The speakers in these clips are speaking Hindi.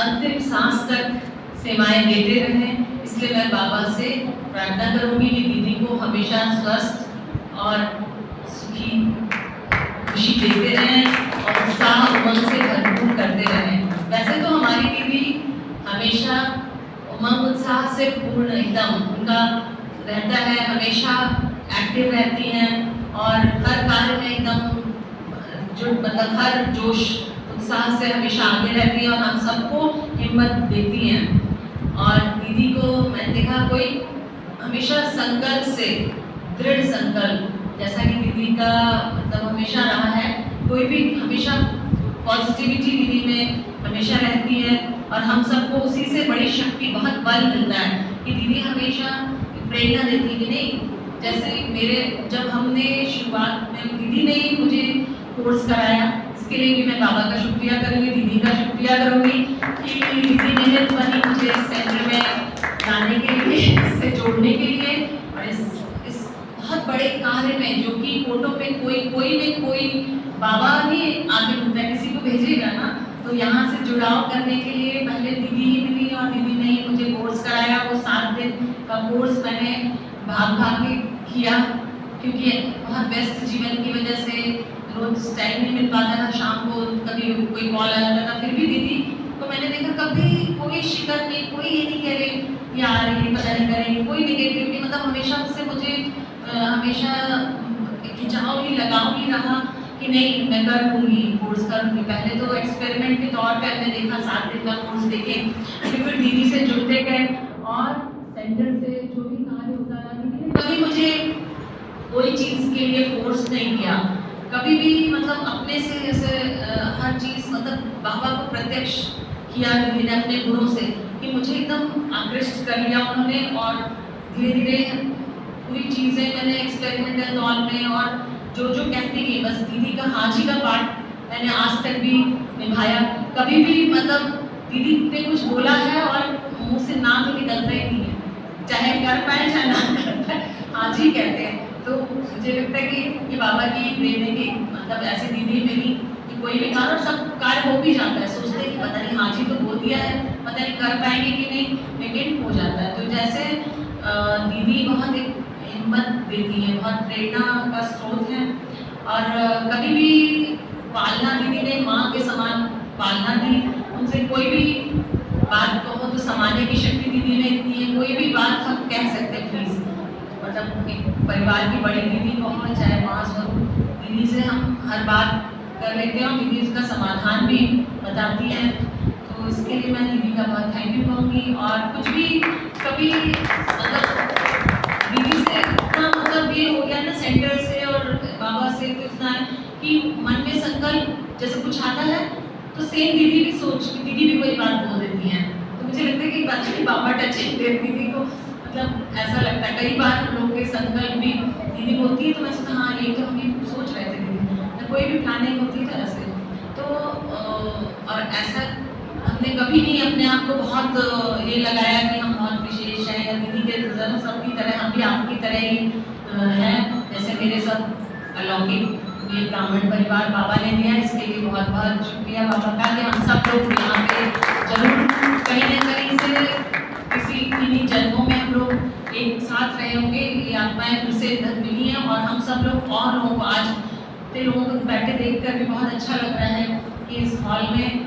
अंतिम सांस तक सेवाएं देते रहें। इसलिए मैं बाबा से प्रार्थना करूंगी कि दीदी को हमेशा स्वस्थ और सुखी खुशी देते रहें और उत्साह उमंग से भरपूर करते रहें। वैसे तो हमारी दीदी हमेशा उमंग उत्साह से पूर्ण एकदम उनका रहता है, हमेशा एक्टिव रहती हैं और हर कार्य में एकदम जो मतलब हर जोश उत्साह से हमेशा आगे रहती हैं और हम सबको हिम्मत देती हैं। और दीदी को मैंने देखा कोई हमेशा संकल्प से, दृढ़ संकल्प, जैसा कि दीदी का मतलब हमेशा रहा है, कोई भी हमेशा पॉजिटिविटी दीदी में हमेशा रहती है और हम सबको उसी से बड़ी शक्ति, बहुत बल मिलता है कि दीदी हमेशा प्रेरणा देती है कि नहीं। जैसे मेरे जब हमने शुरुआत में दीदी ने ही मुझे कोर्स कराया, इसके लिए भी मैं बाबा का शुक्रिया करूँगी, दीदी का शुक्रिया करूँगी कि दीदी ने बनी मुझे इस सेंटर में लाने के लिए, इससे जोड़ने के लिए और इस बहुत बड़े कार्य में, जो कि फोटो पे कोई बाबा नहीं आगे होता है, किसी को भेजेगा ना, तो यहाँ से जुड़ाव करने के लिए पहले दीदी ही मिली और दीदी ने ही मुझे कोर्स कराया। वो 7 दिन का कोर्स मैंने भाग के किया, क्योंकि बहुत व्यस्त जीवन की वजह से रोज टाइम नहीं मिल पाता था। शाम को कभी कोई कॉल आ जाता था, फिर भी दीदी को मैंने देखा कभी कोई शिकायत नहीं, कोई ये नहीं कह रहे यार ये पता नहीं करेंगे, कोई निगेटिविटी, मतलब हमेशा उससे मुझे हमेशा खिंचाव ही लगाव ही रहा कि नहीं मैं कर लूँगी, कोर्स कर लूँगी। पहले तो एक्सपेरिमेंट के तौर पे हमने देखा, 7 दिन का कोर्स देखे, फिर दीदी से जुड़ते गए और सेंटर से जो भी कार्य होता रहा, दीदी ने कभी मुझे कोई चीज़ के लिए फोर्स नहीं किया, कभी भी मतलब अपने से जैसे हर चीज़ मतलब बाबा को प्रत्यक्ष किया दीदी ने अपने गुणों से कि मुझे एकदम आकृष्ट कर लिया उन्होंने। और धीरे धीरे पूरी चीज़ें मैंने एक्सपेरिमेंटल दौर में और जो कहती गई, बस दीदी का हाजी का पार्ट मैंने आज तक भी निभाया। कभी भी मतलब दीदी ने कुछ बोला है और मुँह से ना तो निकलता ही नहीं है, चाहे कर पाए चाहे ना कर पाए, हाजी कहते हैं। तो मुझे लगता है कि ये बाबा की देन है कि मतलब ऐसी दीदी मिली कि कोई भी कार्य, सब कार्य हो भी जाता है, सोचते हैं कि पता नहीं हाजी तो बोल दिया है, पता नहीं कर पाएंगे कि नहीं, लेकिन हो जाता है। तो जैसे दीदी बहुत एक हिम्मत देती है, बहुत प्रेरणा का स्रोत है और कभी भी पालना, दीदी ने माँ के समान पालना दी। उनसे कोई भी बात कहो तो समाने की शक्ति दीदी में इतनी है, कोई भी बात हम कह सकते हैं प्लीज, मतलब एक परिवार की बड़ी दीदी कहो चाहे माँ स्वरूप, दीदी से हम हर बात कर लेते हैं और दीदी उसका समाधान भी बताती है। तो इसके लिए मैं दीदी का बहुत थैंक यू कहूँगी। और कुछ भी कभी मतलब दीदी से इतना मतलब ये हो गया ना सेंटर से और बाबा से, तो इतना है कि मन में संकल्प जैसे कुछ आता है तो सेम दीदी भी दीदी भी कोई बात बोल देती हैं। तो मुझे लगता है कि पता नहीं बाबा टचिंग दे दीदी को, मतलब ऐसा लगता है कई बार लोगों के संकल्प भी दीदी होती है, तो मैं सोचता हाँ ये तो हम सोच रहे थे दीदी, कोई भी प्लानिंग होती है ऐसे। तो और ऐसा हमने कभी नहीं अपने आप को बहुत ये लगाया कि हम बहुत विशेष हैं, या दीदी के सबकी तरह हम भी आपकी तरह ही हैं, जैसे मेरे सब अलौकिक ये ब्राह्मण परिवार बाबा ने दिया। इसके लिए बहुत बहुत शुक्रिया बाबा का कि हम सब लोग यहाँ पे जरूर कहीं न कहीं से किसी किन्हीं जन्मों में हम लोग एक साथ रहे होंगे, ये आत्माएं फिर से इधर मिली हैं और हम सब लोग और लोगों को आज इतने लोगों को बैठे देखकर भी बहुत अच्छा लग रहा है कि इस हॉल में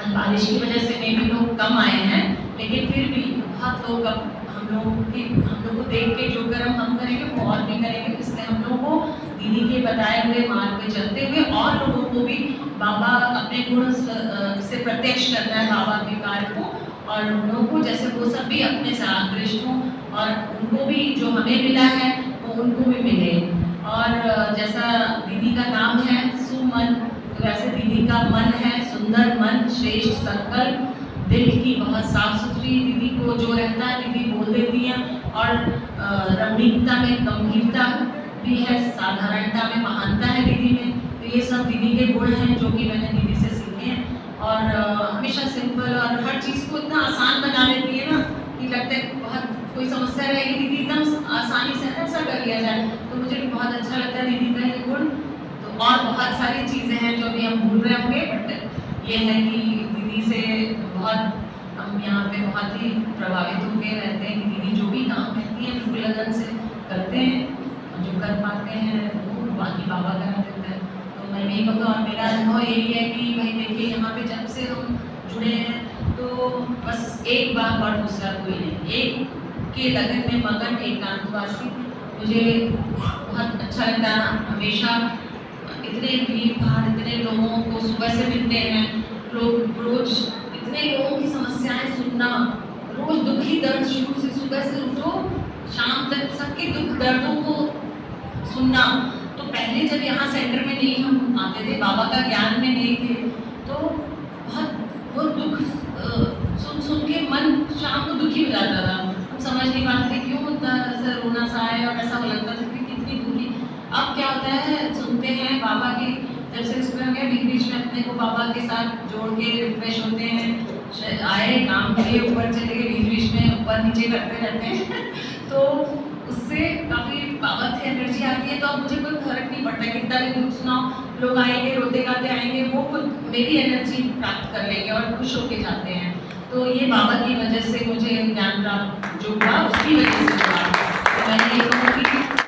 बारिश की वजह से में भी लोग कम आए हैं, लेकिन फिर भी बहुत लोग अब हम लोग को देख के जो कर्म हम करेंगे वो और भी करेंगे। इसलिए हम लोगों को दीदी के बताए हुए मार्ग पे चलते हुए और लोगों को भी बाबा अपने गुण से प्रत्यक्ष करना है बाबा के कार्य को, और उन लोगों को जैसे वो सब भी अपने से आकृष्ट हों और उनको भी जो हमें मिला है वो उनको भी मिले। और जैसा दीदी का नाम है सुमन, तो वैसे दीदी का मन है सुंदर मन, श्रेष्ठ संकल्प, दिल की बहुत साफ सुथरी दीदी को जो रहता है दीदी बोल देती हैं। और रमणीकता में गंभीरता भी है, साधारणता में महानता है दीदी में। तो ये सब दीदी के गुण हैं जो कि मैंने दीदी से सीखे हैं। और हमेशा सिंपल और हर चीज़ को इतना आसान बना देती है ना कि लगता है बहुत कोई समस्या रहेगी दीदी एकदम आसानी से ऐसा कर लिया जाए। तो मुझे भी बहुत अच्छा लगता है दीदी का ये गुण। तो और बहुत सारी चीज़ें हैं जो अभी हम भूल रहे होंगे, बट ये है कि दीदी से बहुत बहुत हम यहाँ पे बहुत ही प्रभावित होकर रहते हैं कि दीदी जो भी काम करती हैं बिल्कुल लगन से करते हैं, और जो कर पाते हैं वो बाकी बाबा करा देते हैं। तो मैं यही कहूँगा, और मेरा अनुभव यही है कि भाई देखिए यहाँ पे जब से हम जुड़े हैं तो बस एक बात और दूसरा कोई नहीं, एक के लगन में मगन एकांतवासी। मुझे बहुत अच्छा लगता है, हमेशा इतने भीड़ भाड़, इतने लोगों को सुबह से मिलते हैं लोग, रोज इतने लोगों की समस्याएं सुनना, रोज दुखी दर्द शुरू से सुबह से उठो शाम तक सबके दुख दर्दों को सुनना। तो पहले जब यहाँ सेंटर में नहीं हम आते थे, बाबा का ज्ञान में नहीं थे, तो बहुत वो दुख सुन सुन के मन शाम को दुखी हो जाता था। हम समझ नहीं पाते थे क्यों इतना ऐसा रोना सा है, और ऐसा लगता था कि कितनी दुखी। अब क्या होता है, सुनते हैं बाबा की, जब से उसमें हो गया बीच बीच में अपने को बाबा के साथ जोड़ के रिफ्रेश होते हैं, आए काम के लिए ऊपर चले गए, बीच बीच में ऊपर नीचे करते रहते हैं तो उससे काफ़ी बाबा से एनर्जी आती है। तो अब मुझे कोई फर्क नहीं पड़ता कितना भी दुख सुनाओ, लोग आएंगे रोते गाते आएंगे, वो खुद मेरी एनर्जी प्राप्त कर लेंगे और खुश होके जाते हैं। तो ये बाबा की वजह से मुझे ज्ञान प्राप्त जो हुआ उसकी वजह से हुआ। तो मैंने ये कहूँगी कि